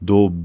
2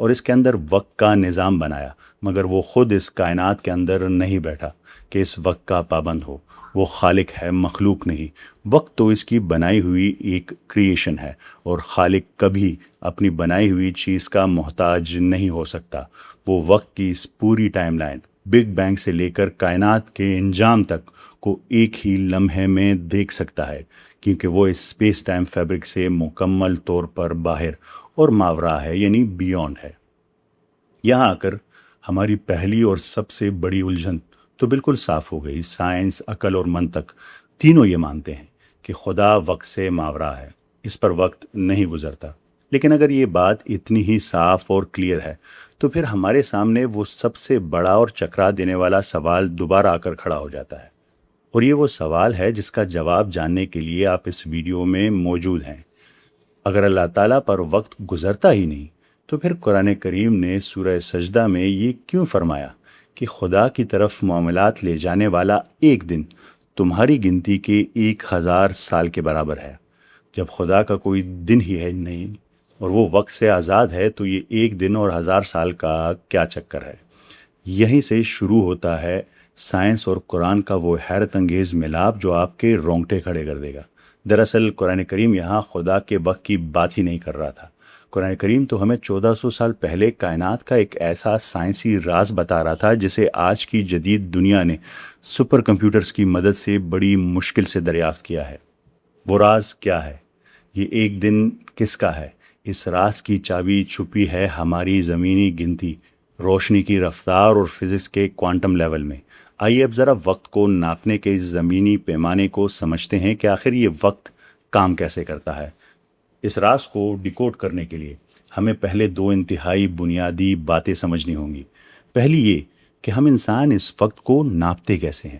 اور اس کے اندر وقت کا نظام بنایا، مگر وہ خود اس کائنات کے اندر نہیں بیٹھا کہ اس وقت کا پابند ہو۔ وہ خالق ہے، مخلوق نہیں۔ وقت تو اس کی بنائی ہوئی ایک کریشن ہے، اور خالق کبھی اپنی بنائی ہوئی چیز کا محتاج نہیں ہو سکتا۔ وہ وقت کی اس پوری ٹائم لائن، بگ بینگ سے لے کر کائنات کے انجام تک کو ایک ہی لمحے میں دیکھ سکتا ہے، کیونکہ وہ اس اسپیس ٹائم فیبرک سے مکمل طور پر باہر اور ماورا ہے، یعنی بیونڈ ہے۔ یہاں آ کر ہماری پہلی اور سب سے بڑی الجھن تو بالکل صاف ہو گئی۔ سائنس، عقل اور منطق تینوں یہ مانتے ہیں کہ خدا وقت سے ماورا ہے، اس پر وقت نہیں گزرتا۔ لیکن اگر یہ بات اتنی ہی صاف اور کلیئر ہے تو پھر ہمارے سامنے وہ سب سے بڑا اور چکرا دینے والا سوال دوبارہ آ کر کھڑا ہو جاتا ہے، اور یہ وہ سوال ہے جس کا جواب جاننے کے لیے آپ اس ویڈیو میں موجود ہیں۔ اگر اللہ تعالیٰ پر وقت گزرتا ہی نہیں تو پھر قرآن کریم نے سورہ سجدہ میں یہ کیوں فرمایا کہ خدا کی طرف معاملات لے جانے والا ایک دن تمہاری گنتی کے 1000 سال کے برابر ہے؟ جب خدا کا کوئی دن ہی ہے نہیں اور وہ وقت سے آزاد ہے تو یہ ایک دن اور 1000 سال کا کیا چکر ہے؟ یہیں سے شروع ہوتا ہے سائنس اور قرآن کا وہ حیرت انگیز ملاپ جو آپ کے رونگٹے کھڑے کر دے گا۔ دراصل قرآن کریم یہاں خدا کے وقت کی بات ہی نہیں کر رہا تھا۔ قرآن کریم تو ہمیں 1400 سال پہلے کائنات کا ایک ایسا سائنسی راز بتا رہا تھا جسے آج کی جدید دنیا نے سپر کمپیوٹرز کی مدد سے بڑی مشکل سے دریافت کیا ہے۔ وہ راز کیا ہے؟ یہ ایک دن کس کا ہے؟ اس راز کی چابی چھپی ہے ہماری زمینی گنتی، روشنی کی رفتار اور فزکس کے کوانٹم لیول میں۔ آئیے اب ذرا وقت کو ناپنے کے اس زمینی پیمانے کو سمجھتے ہیں کہ آخر یہ وقت کام کیسے کرتا ہے۔ اس راز کو ڈیکوڈ کرنے کے لیے ہمیں پہلے 2 انتہائی بنیادی باتیں سمجھنی ہوں گی۔ پہلی یہ کہ ہم انسان اس وقت کو ناپتے کیسے ہیں،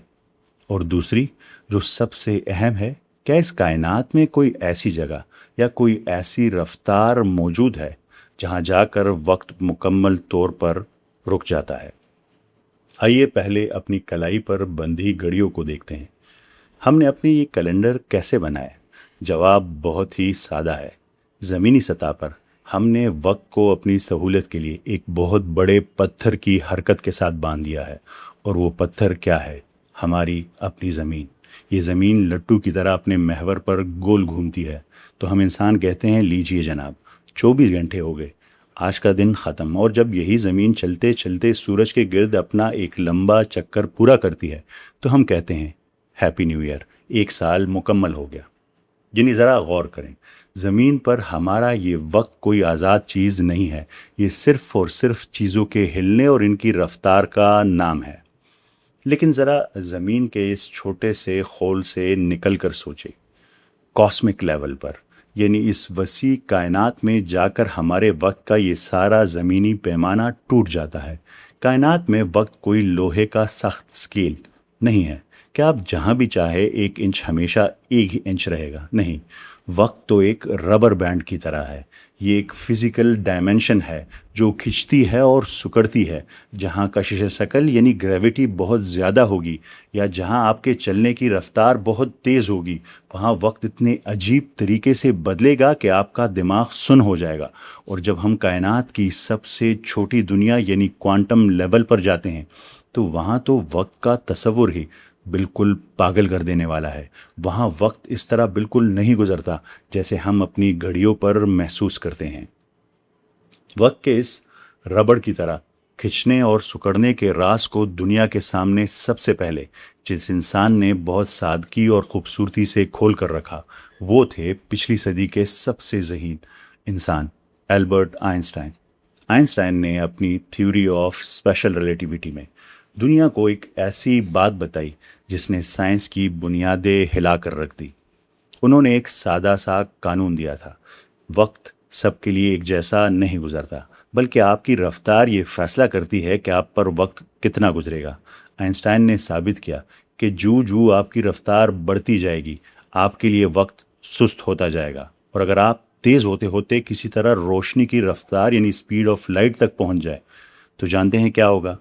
اور دوسری جو سب سے اہم ہے، کیا اس کائنات میں کوئی ایسی جگہ یا کوئی ایسی رفتار موجود ہے جہاں جا کر وقت مکمل طور پر رک جاتا ہے؟ آئیے پہلے اپنی کلائی پر بندھی گھڑیوں کو دیکھتے ہیں۔ ہم نے اپنے یہ کیلنڈر کیسے بنائے؟ جواب بہت ہی سادہ ہے۔ زمینی سطح پر ہم نے وقت کو اپنی سہولت کے لیے ایک بہت بڑے پتھر کی حرکت کے ساتھ باندھ دیا ہے، اور وہ پتھر کیا ہے؟ ہماری اپنی زمین۔ یہ زمین لٹو کی طرح اپنے محور پر گول گھومتی ہے، تو ہم انسان کہتے ہیں لیجئے جناب 24 گھنٹے ہو گئے، آج کا دن ختم۔ اور جب یہی زمین چلتے چلتے سورج کے گرد اپنا ایک لمبا چکر پورا کرتی ہے تو ہم کہتے ہیں ہیپی نیو ایئر، 1 سال مکمل ہو گیا۔ یعنی ذرا غور کریں، زمین پر ہمارا یہ وقت کوئی آزاد چیز نہیں ہے، یہ صرف اور صرف چیزوں کے ہلنے اور ان کی رفتار کا نام ہے۔ لیکن ذرا زمین کے اس چھوٹے سے خول سے نکل کر سوچیں، کاسمک لیول پر، یعنی اس وسیع کائنات میں جا کر ہمارے وقت کا یہ سارا زمینی پیمانہ ٹوٹ جاتا ہے۔ کائنات میں وقت کوئی لوہے کا سخت سکیل نہیں ہے کہ آپ جہاں بھی چاہے 1 انچ ہمیشہ 1 ہی انچ رہے گا، نہیں۔ وقت تو ایک ربر بینڈ کی طرح ہے، یہ ایک فزیکل ڈائمنشن ہے جو کھنچتی ہے اور سکڑتی ہے۔ جہاں کشش ثقل یعنی گریوٹی بہت زیادہ ہوگی یا جہاں آپ کے چلنے کی رفتار بہت تیز ہوگی، وہاں وقت اتنے عجیب طریقے سے بدلے گا کہ آپ کا دماغ سن ہو جائے گا۔ اور جب ہم کائنات کی سب سے چھوٹی دنیا یعنی کوانٹم لیول پر جاتے ہیں تو وہاں تو وقت کا تصور ہی بالکل پاگل کر دینے والا ہے۔ وہاں وقت اس طرح بالکل نہیں گزرتا جیسے ہم اپنی گھڑیوں پر محسوس کرتے ہیں۔ وقت کے اس ربڑ کی طرح کھنچنے اور سکڑنے کے راز کو دنیا کے سامنے سب سے پہلے جس انسان نے بہت سادگی اور خوبصورتی سے کھول کر رکھا، وہ تھے پچھلی صدی کے سب سے ذہین انسان، البرٹ آئنسٹائن۔ آئنسٹائن نے اپنی تھیوری آف اسپیشل ریلیٹیوٹی میں دنیا کو ایک ایسی بات بتائی جس نے سائنس کی بنیادیں ہلا کر رکھ دی۔ انہوں نے ایک سادہ سا قانون دیا تھا، وقت سب کے لیے ایک جیسا نہیں گزرتا، بلکہ آپ کی رفتار یہ فیصلہ کرتی ہے کہ آپ پر وقت کتنا گزرے گا۔ آئنسٹائن نے ثابت کیا کہ جو آپ کی رفتار بڑھتی جائے گی، آپ کے لیے وقت سست ہوتا جائے گا، اور اگر آپ تیز ہوتے ہوتے کسی طرح روشنی کی رفتار یعنی اسپیڈ آف لائٹ تک پہنچ جائے تو جانتے ہیں کیا ہوگا؟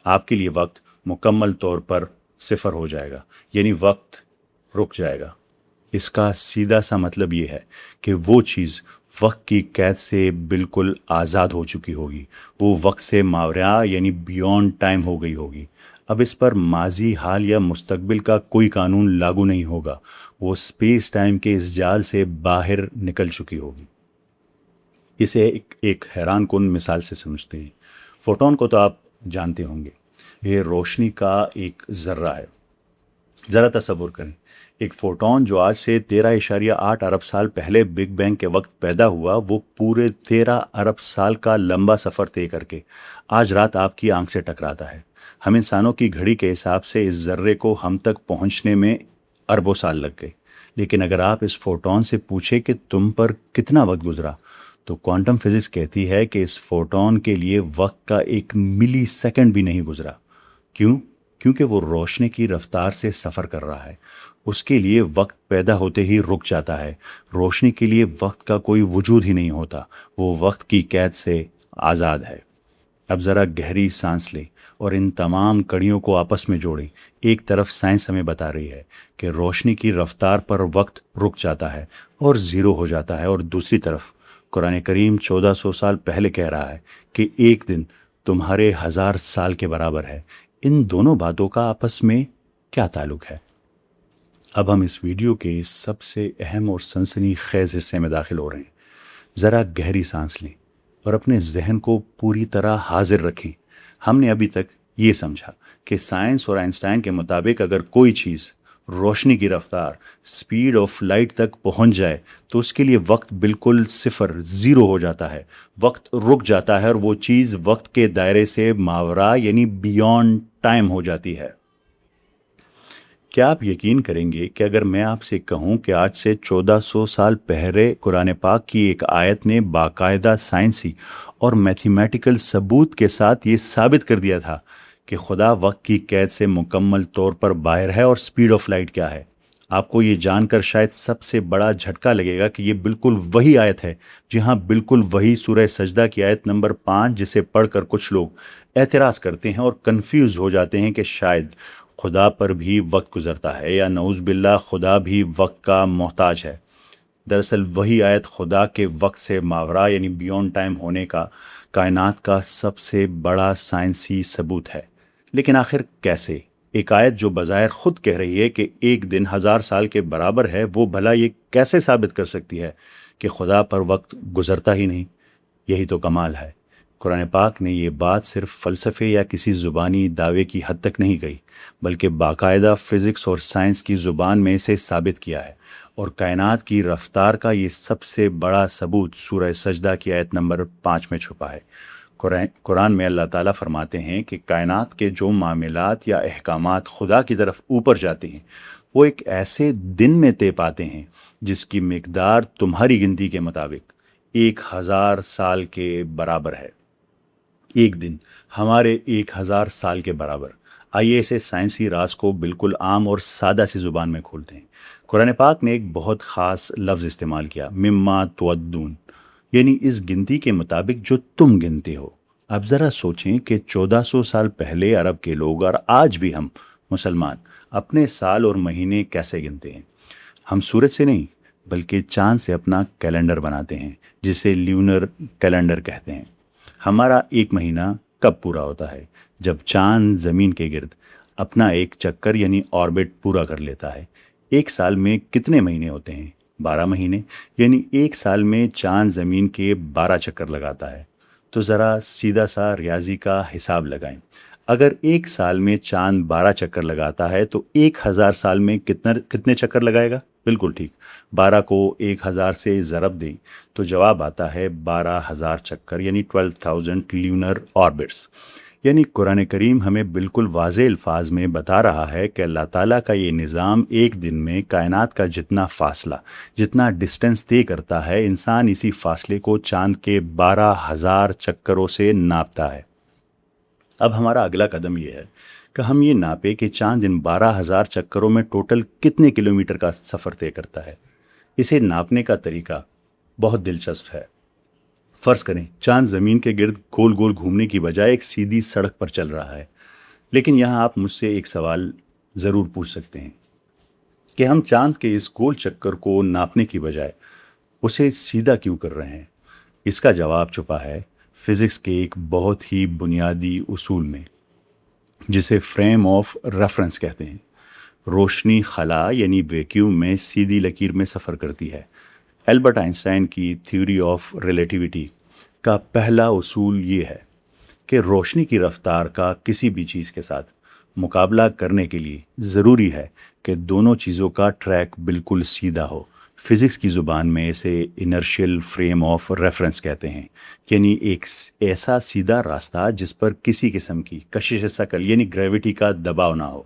آپ کے لیے وقت مکمل طور پر 0 ہو جائے گا، یعنی وقت رک جائے گا۔ اس کا سیدھا سا مطلب یہ ہے کہ وہ چیز وقت کی قید سے بالکل آزاد ہو چکی ہوگی، وہ وقت سے ماورا یعنی بیونڈ ٹائم ہو گئی ہوگی۔ اب اس پر ماضی، حال یا مستقبل کا کوئی قانون لاگو نہیں ہوگا، وہ اسپیس ٹائم کے اس جال سے باہر نکل چکی ہوگی۔ اسے ایک حیران کن مثال سے سمجھتے ہیں۔ فوٹون کو تو آپ جانتے ہوں گے، یہ روشنی کا ایک ذرہ ہے۔ ذرا تصور کریں، ایک فوٹون جو آج سے 13.8 ارب سال پہلے بگ بینگ کے وقت پیدا ہوا، وہ پورے 13 ارب سال کا لمبا سفر طے کر کے آج رات آپ کی آنکھ سے ٹکراتا ہے۔ ہم انسانوں کی گھڑی کے حساب سے اس ذرے کو ہم تک پہنچنے میں اربوں سال لگ گئے، لیکن اگر آپ اس فوٹون سے پوچھیں کہ تم پر کتنا وقت گزرا، تو کوانٹم فزکس کہتی ہے کہ اس فوٹون کے لیے وقت کا 1 ملی سیکنڈ بھی نہیں گزرا۔ کیوں؟ کیونکہ وہ روشنی کی رفتار سے سفر کر رہا ہے۔ اس کے لیے وقت پیدا ہوتے ہی رک جاتا ہے۔ روشنی کے لیے وقت کا کوئی وجود ہی نہیں ہوتا، وہ وقت کی قید سے آزاد ہے۔ اب ذرا گہری سانس لیں اور ان تمام کڑیوں کو آپس میں جوڑیں۔ ایک طرف سائنس ہمیں بتا رہی ہے کہ روشنی کی رفتار پر وقت رک جاتا ہے اور زیرو ہو جاتا ہے، اور دوسری طرف قرآن کریم 1400 سال پہلے کہہ رہا ہے کہ ایک دن تمہارے 1000 سال کے برابر ہے۔ ان دونوں باتوں کا آپس میں کیا تعلق ہے؟ اب ہم اس ویڈیو کے سب سے اہم اور سنسنی خیز حصے میں داخل ہو رہے ہیں۔ ذرا گہری سانس لیں اور اپنے ذہن کو پوری طرح حاضر رکھیں۔ ہم نے ابھی تک یہ سمجھا کہ سائنس اور آئنسٹائن کے مطابق اگر کوئی چیز روشنی کی رفتار سپیڈ آف لائٹ تک پہنچ جائے تو اس کے لیے وقت بالکل صفر، زیرو ہو جاتا ہے، وقت رک جاتا ہے، اور وہ چیز وقت کے دائرے سے ماورا یعنی بیونڈ ٹائم ہو جاتی ہے۔ کیا آپ یقین کریں گے کہ اگر میں آپ سے کہوں کہ آج سے 1400 سال پہلے قرآن پاک کی ایک آیت نے باقاعدہ سائنسی اور میتھمیٹیکل ثبوت کے ساتھ یہ ثابت کر دیا تھا کہ خدا وقت کی قید سے مکمل طور پر باہر ہے اور سپیڈ آف لائٹ کیا ہے؟ آپ کو یہ جان کر شاید سب سے بڑا جھٹکا لگے گا کہ یہ بالکل وہی آیت ہے، جی ہاں، بالکل وہی سورہ سجدہ کی آیت نمبر 5، جسے پڑھ کر کچھ لوگ اعتراض کرتے ہیں اور کنفیوز ہو جاتے ہیں کہ شاید خدا پر بھی وقت گزرتا ہے، یا نعوذ باللہ خدا بھی وقت کا محتاج ہے۔ دراصل وہی آیت خدا کے وقت سے ماورا یعنی بیونڈ ٹائم ہونے کا کائنات کا سب سے بڑا سائنسی ثبوت ہے۔ لیکن آخر کیسے؟ ایک آیت جو بظاہر خود کہہ رہی ہے کہ ایک دن 1000 سال کے برابر ہے، وہ بھلا یہ کیسے ثابت کر سکتی ہے کہ خدا پر وقت گزرتا ہی نہیں؟ یہی تو کمال ہے۔ قرآن پاک نے یہ بات صرف فلسفے یا کسی زبانی دعوے کی حد تک نہیں گئی، بلکہ باقاعدہ فزکس اور سائنس کی زبان میں اسے ثابت کیا ہے، اور کائنات کی رفتار کا یہ سب سے بڑا ثبوت سورہ سجدہ کی آیت نمبر 5 میں چھپا ہے۔ قرآن میں اللہ تعالیٰ فرماتے ہیں کہ کائنات کے جو معاملات یا احکامات خدا کی طرف اوپر جاتے ہیں، وہ ایک ایسے دن میں طے پاتے ہیں جس کی مقدار تمہاری گنتی کے مطابق 1000 سال کے برابر ہے۔ ایک دن ہمارے 1000 سال کے برابر۔ آئیے اسے سائنسی راز کو بالکل عام اور سادہ سی زبان میں کھولتے ہیں۔ قرآن پاک نے ایک بہت خاص لفظ استعمال کیا، مما تعدون، یعنی اس گنتی کے مطابق جو تم گنتے ہو۔ اب ذرا سوچیں کہ 1400 سال پہلے عرب کے لوگ اور آج بھی ہم مسلمان اپنے سال اور مہینے کیسے گنتے ہیں؟ ہم سورج سے نہیں بلکہ چاند سے اپنا کیلنڈر بناتے ہیں، جسے لیونر کیلنڈر کہتے ہیں۔ ہمارا ایک مہینہ کب پورا ہوتا ہے؟ جب چاند زمین کے گرد اپنا ایک چکر یعنی آربٹ پورا کر لیتا ہے۔ ایک سال میں کتنے مہینے ہوتے ہیں؟ 12 مہینے، یعنی ایک سال میں چاند زمین کے 12 چکر لگاتا ہے۔ تو ذرا سیدھا سا ریاضی کا حساب لگائیں۔ اگر ایک سال میں چاند 12 چکر لگاتا ہے تو 1000 سال میں کتنے چکر لگائے گا؟ بالکل ٹھیک، 12 کو 1000 سے ضرب دیں تو جواب آتا ہے 12000 چکر، یعنی 12,000 لیونر آربٹس۔ یعنی قرآن کریم ہمیں بالکل واضح الفاظ میں بتا رہا ہے کہ اللہ تعالیٰ کا یہ نظام ایک دن میں کائنات کا جتنا فاصلہ، جتنا ڈسٹنس طے کرتا ہے، انسان اسی فاصلے کو چاند کے 12000 چکروں سے ناپتا ہے۔ اب ہمارا اگلا قدم یہ ہے کہ ہم یہ ناپے کہ چاند ان 12000 چکروں میں ٹوٹل کتنے کلومیٹر کا سفر طے کرتا ہے۔ اسے ناپنے کا طریقہ بہت دلچسپ ہے۔ فرض کریں چاند زمین کے گرد گول گول گھومنے کی بجائے ایک سیدھی سڑک پر چل رہا ہے، لیکن یہاں آپ مجھ سے ایک سوال ضرور پوچھ سکتے ہیں کہ ہم چاند کے اس گول چکر کو ناپنے کی بجائے اسے سیدھا کیوں کر رہے ہیں؟ اس کا جواب چھپا ہے فزکس کے ایک بہت ہی بنیادی اصول میں، جسے فریم آف ریفرنس کہتے ہیں۔ روشنی خلا یعنی ویکیوم میں سیدھی لکیر میں سفر کرتی ہے۔ البرٹ آئنسٹائن کی تھیوری آف ریلیٹیوٹی کا پہلا اصول یہ ہے کہ روشنی کی رفتار کا کسی بھی چیز کے ساتھ مقابلہ کرنے کے لیے ضروری ہے کہ دونوں چیزوں کا ٹریک بالکل سیدھا ہو۔ فزکس کی زبان میں اسے انرشیل فریم آف ریفرنس کہتے ہیں، یعنی ایک ایسا سیدھا راستہ جس پر کسی قسم کی کشش ثقل یعنی گریوٹی کا دباؤ نہ ہو۔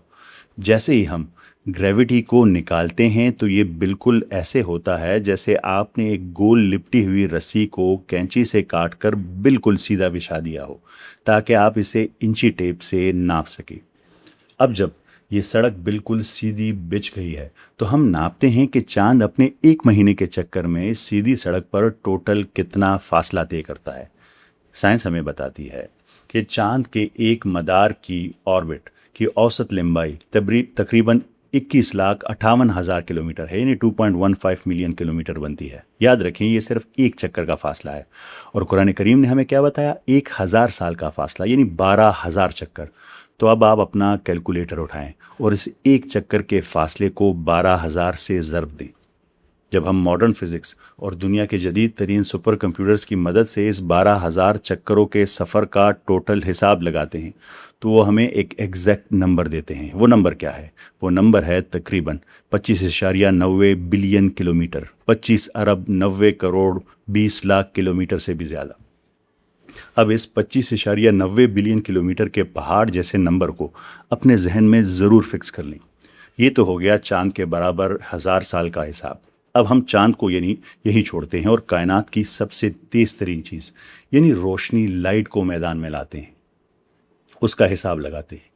جیسے ہی ہم گریوٹی کو نکالتے ہیں تو یہ بالکل ایسے ہوتا ہے جیسے آپ نے ایک گول لپٹی ہوئی رسی کو کینچی سے کاٹ کر بالکل سیدھا بچھا دیا ہو تاکہ آپ اسے انچی ٹیپ سے ناپ سکیں۔ اب جب یہ سڑک بالکل سیدھی بچھ گئی ہے تو ہم ناپتے ہیں کہ چاند اپنے ایک مہینے کے چکر میں سیدھی سڑک پر ٹوٹل کتنا فاصلہ طے کرتا ہے۔ سائنس ہمیں بتاتی ہے کہ چاند کے ایک مدار کی آربٹ کی اوسط لمبائی تقریباً 21,58,000 کلومیٹر ہے، یعنی 2.15 ملین کلومیٹر بنتی ہے۔ یاد رکھیں یہ صرف ایک چکر کا فاصلہ ہے، اور قرآن کریم نے ہمیں کیا بتایا؟ 1,000 سال کا فاصلہ، یعنی 12,000 چکر۔ تو اب آپ اپنا کیلکولیٹر اٹھائیں اور اس ایک چکر کے فاصلے کو 12,000 سے ضرب دیں۔ جب ہم ماڈرن فزکس اور دنیا کے جدید ترین سپر کمپیوٹرز کی مدد سے اس 12,000 چکروں کے سفر کا ٹوٹل حساب لگاتے ہیں تو وہ ہمیں ایک ایگزیکٹ نمبر دیتے ہیں۔ وہ نمبر کیا ہے؟ وہ نمبر ہے تقریباً 25.90 بلین کلومیٹر، 25 ارب 90 کروڑ 20 لاکھ کلومیٹر سے بھی زیادہ۔ اب اس 25.90 بلین کلومیٹر کے پہاڑ جیسے نمبر کو اپنے ذہن میں ضرور فکس کر لیں۔ یہ تو ہو گیا چاند کے برابر 1000 سال کا حساب۔ اب ہم چاند کو یہی چھوڑتے ہیں اور کائنات کی سب سے تیز ترین چیز یعنی روشنی، لائٹ کو میدان میں لاتے ہیں، اس کا حساب لگاتے ہیں۔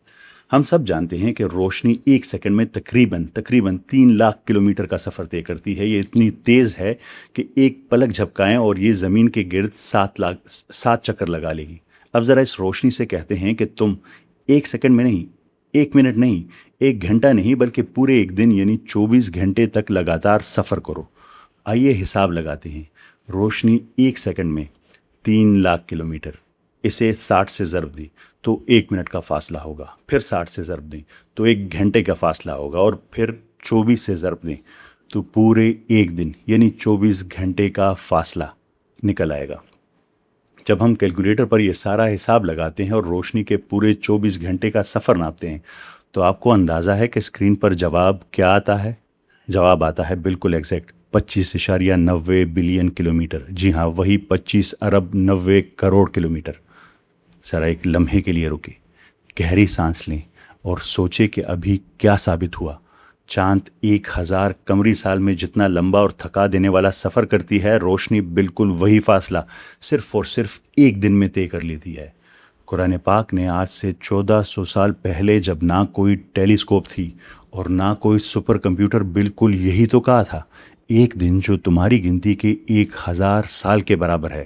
ہم سب جانتے ہیں کہ روشنی ایک سیکنڈ میں تقریباً 3 لاکھ کلومیٹر کا سفر طے کرتی ہے۔ یہ اتنی تیز ہے کہ ایک پلک جھپکائیں اور یہ زمین کے گرد 7 چکر لگا لے گی۔ اب ذرا اس روشنی سے کہتے ہیں کہ تم ایک سیکنڈ میں نہیں، ایک منٹ نہیں، ایک گھنٹہ نہیں، بلکہ پورے ایک دن یعنی 24 گھنٹے تک لگاتار سفر کرو۔ آئیے حساب لگاتے ہیں۔ روشنی ایک سیکنڈ میں 3 لاکھ کلومیٹر، اسے 60 سے ضرب دی تو 1 منٹ کا فاصلہ ہوگا، پھر 60 سے ضرب دیں تو 1 گھنٹے کا فاصلہ ہوگا، اور پھر 24 سے ضرب دیں تو پورے ایک دن یعنی 24 گھنٹے کا فاصلہ نکل آئے گا۔ جب ہم کیلکولیٹر پر یہ سارا حساب لگاتے ہیں اور روشنی کے پورے 24 گھنٹے کا سفر ناپتے ہیں تو آپ کو اندازہ ہے کہ اسکرین پر جواب کیا آتا ہے؟ جواب آتا ہے بالکل ایگزیکٹ 25.90 بلین کلومیٹر۔ جی ہاں، وہی 25 ارب 90 کروڑ کلومیٹر۔ ذرا ایک لمحے کے لیے رکے، گہری سانس لیں اور سوچیں کہ ابھی کیا ثابت ہوا۔ چاند 1000 قمری سال میں جتنا لمبا اور تھکا دینے والا سفر کرتی ہے، روشنی بالکل وہی فاصلہ صرف اور صرف ایک دن میں طے کر لیتی ہے۔ قرآن پاک نے آج سے 1400 سال پہلے، جب نہ کوئی ٹیلیسکوپ تھی اور نہ کوئی سپر کمپیوٹر، بالکل یہی تو کہا تھا، ایک دن جو تمہاری گنتی کے 1000 سال کے برابر ہے۔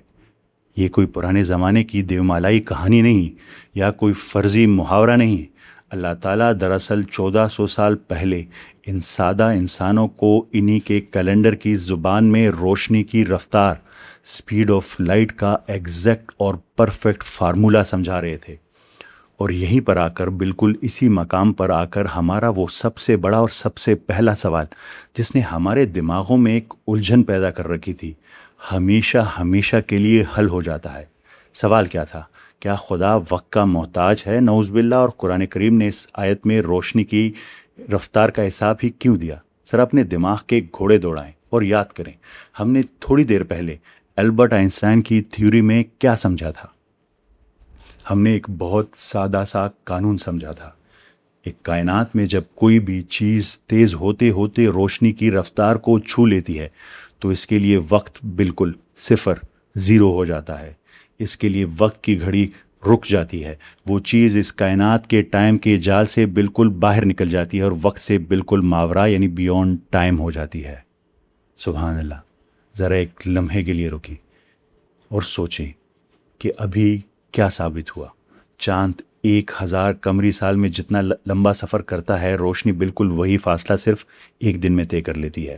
یہ کوئی پرانے زمانے کی دیومالائی کہانی نہیں یا کوئی فرضی محاورہ نہیں۔ اللہ تعالیٰ دراصل 1400 سال پہلے ان سادہ انسانوں کو انہی کے کیلنڈر کی زبان میں روشنی کی رفتار، سپیڈ آف لائٹ کا ایگزیکٹ اور پرفیکٹ فارمولا سمجھا رہے تھے۔ اور یہیں پر آ کر، بالکل اسی مقام پر آ کر، ہمارا وہ سب سے بڑا اور سب سے پہلا سوال جس نے ہمارے دماغوں میں ایک الجھن پیدا کر رکھی تھی، ہمیشہ ہمیشہ کے لیے حل ہو جاتا ہے۔ سوال کیا تھا؟ کیا خدا وقت کا محتاج ہے؟ نعوذ باللہ۔ اور قرآن کریم نے اس آیت میں روشنی کی رفتار کا حساب ہی کیوں دیا؟ ذرا اپنے دماغ کے گھوڑے دوڑائیں اور یاد کریں، ہم نے تھوڑی دیر پہلے البرٹ آئنسٹائن کی تھیوری میں کیا سمجھا تھا؟ ہم نے ایک بہت سادہ سا قانون سمجھا تھا۔ ایک کائنات میں جب کوئی بھی چیز تیز ہوتے ہوتے روشنی کی رفتار کو چھو لیتی ہے تو اس کے لیے وقت بالکل 0 ہو جاتا ہے۔ اس کے لیے وقت کی گھڑی رک جاتی ہے۔ وہ چیز اس کائنات کے ٹائم کے جال سے بالکل باہر نکل جاتی ہے اور وقت سے بالکل ماورا یعنی بیونڈ ٹائم ہو جاتی ہے۔ سبحان اللہ۔ ذرا ایک لمحے کے لیے رکیں اور سوچیں کہ ابھی کیا ثابت ہوا۔ چاند 1000 قمری سال میں جتنا لمبا سفر کرتا ہے، روشنی بالکل وہی فاصلہ صرف ایک دن میں طے کر لیتی ہے۔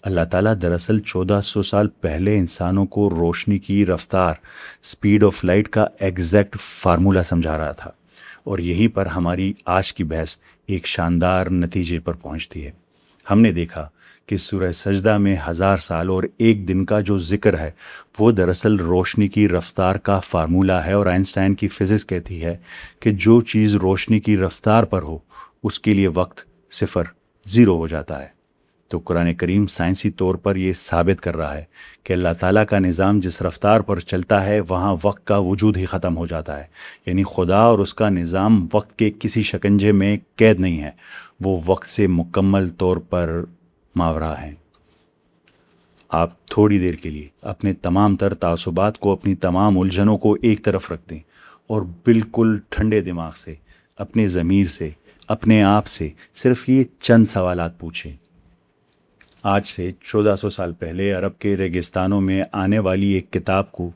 اللہ تعالیٰ دراصل 1400 سال پہلے انسانوں کو روشنی کی رفتار سپیڈ آف لائٹ کا ایگزیکٹ فارمولا سمجھا رہا تھا، اور یہیں پر ہماری آج کی بحث ایک شاندار نتیجے پر پہنچتی ہے۔ ہم نے دیکھا کہ سورہ سجدہ میں 1000 سال اور ایک دن کا جو ذکر ہے وہ دراصل روشنی کی رفتار کا فارمولا ہے، اور آئنسٹائن کی فزکس کہتی ہے کہ جو چیز روشنی کی رفتار پر ہو اس کے لیے وقت 0 ہو جاتا ہے۔ تو قرآن کریم سائنسی طور پر یہ ثابت کر رہا ہے کہ اللہ تعالیٰ کا نظام جس رفتار پر چلتا ہے وہاں وقت کا وجود ہی ختم ہو جاتا ہے، یعنی خدا اور اس کا نظام وقت کے کسی شکنجے میں قید نہیں ہے، وہ وقت سے مکمل طور پر ماورا ہیں۔ آپ تھوڑی دیر کے لیے اپنے تمام تر تعصبات کو، اپنی تمام الجھنوں کو ایک طرف رکھ دیں اور بالکل ٹھنڈے دماغ سے اپنے ضمیر سے، اپنے آپ سے صرف یہ چند سوالات پوچھیں۔ آج سے 1400 سال پہلے عرب کے ریگستانوں میں آنے والی ایک کتاب کو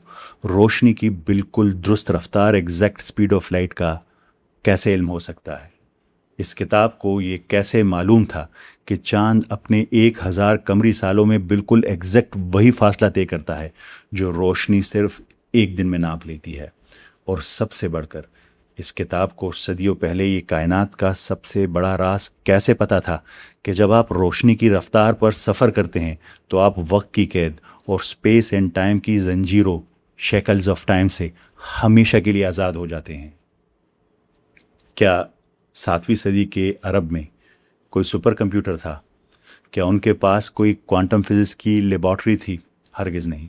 روشنی کی بالکل درست رفتار ایگزیکٹ سپیڈ آف لائٹ کا کیسے علم ہو سکتا ہے؟ اس کتاب کو یہ کیسے معلوم تھا کہ چاند اپنے 1000 قمری سالوں میں بالکل ایگزیکٹ وہی فاصلہ طے کرتا ہے جو روشنی صرف ایک دن میں ناپ لیتی ہے؟ اور سب سے بڑھ کر اس کتاب کو صدیوں پہلے یہ کائنات کا سب سے بڑا راز کیسے پتہ تھا کہ جب آپ روشنی کی رفتار پر سفر کرتے ہیں تو آپ وقت کی قید اور اسپیس اینڈ ٹائم کی زنجیروں، شیکلز آف ٹائم سے ہمیشہ کے لیے آزاد ہو جاتے ہیں؟ کیا 7ویں صدی کے عرب میں کوئی سپر کمپیوٹر تھا؟ کیا ان کے پاس کوئی کوانٹم فزکس کی لیبارٹری تھی؟ ہرگز نہیں۔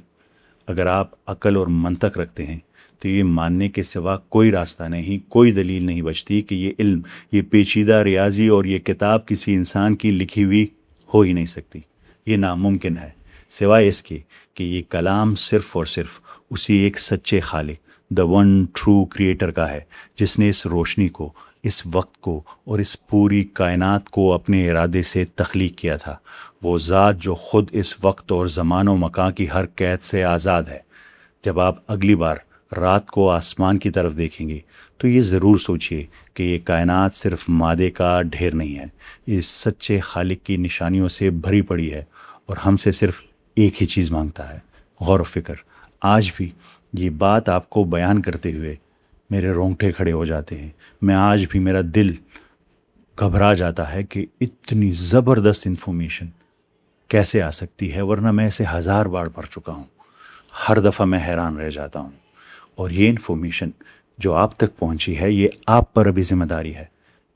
اگر آپ عقل اور منطق رکھتے ہیں تو یہ ماننے کے سوا کوئی راستہ نہیں، کوئی دلیل نہیں بچتی کہ یہ علم، یہ پیچیدہ ریاضی اور یہ کتاب کسی انسان کی لکھی ہوئی ہو ہی نہیں سکتی۔ یہ ناممکن ہے، سوائے اس کے کہ یہ کلام صرف اور صرف اسی ایک سچے خالق، دا ون ٹرو کریٹر کا ہے، جس نے اس روشنی کو، اس وقت کو اور اس پوری کائنات کو اپنے ارادے سے تخلیق کیا تھا۔ وہ ذات جو خود اس وقت اور زمان و مکان کی ہر قید سے آزاد ہے۔ جب آپ اگلی بار رات کو آسمان کی طرف دیکھیں گے تو یہ ضرور سوچئے کہ یہ کائنات صرف مادے کا ڈھیر نہیں ہے، اس سچے خالق کی نشانیوں سے بھری پڑی ہے، اور ہم سے صرف ایک ہی چیز مانگتا ہے، غور و فکر۔ آج بھی یہ بات آپ کو بیان کرتے ہوئے میرے رونگٹے کھڑے ہو جاتے ہیں، میں آج بھی، میرا دل گھبرا جاتا ہے کہ اتنی زبردست انفارمیشن کیسے آ سکتی ہے، ورنہ میں اسے 1000 بار پڑھ چکا ہوں۔ ہر دفعہ میں حیران رہ جاتا ہوں، اور یہ انفارمیشن جو آپ تک پہنچی ہے یہ آپ پر ابھی ذمہ داری ہے،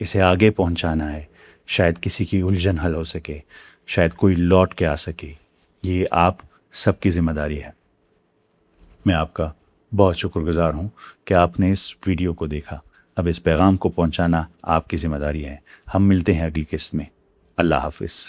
اسے آگے پہنچانا ہے۔ شاید کسی کی الجھن حل ہو سکے، شاید کوئی لوٹ کے آ سکے، یہ آپ سب کی ذمہ داری ہے۔ میں آپ کا بہت شکر گزار ہوں کہ آپ نے اس ویڈیو کو دیکھا۔ اب اس پیغام کو پہنچانا آپ کی ذمہ داری ہے۔ ہم ملتے ہیں اگلی قسط میں۔ اللہ حافظ۔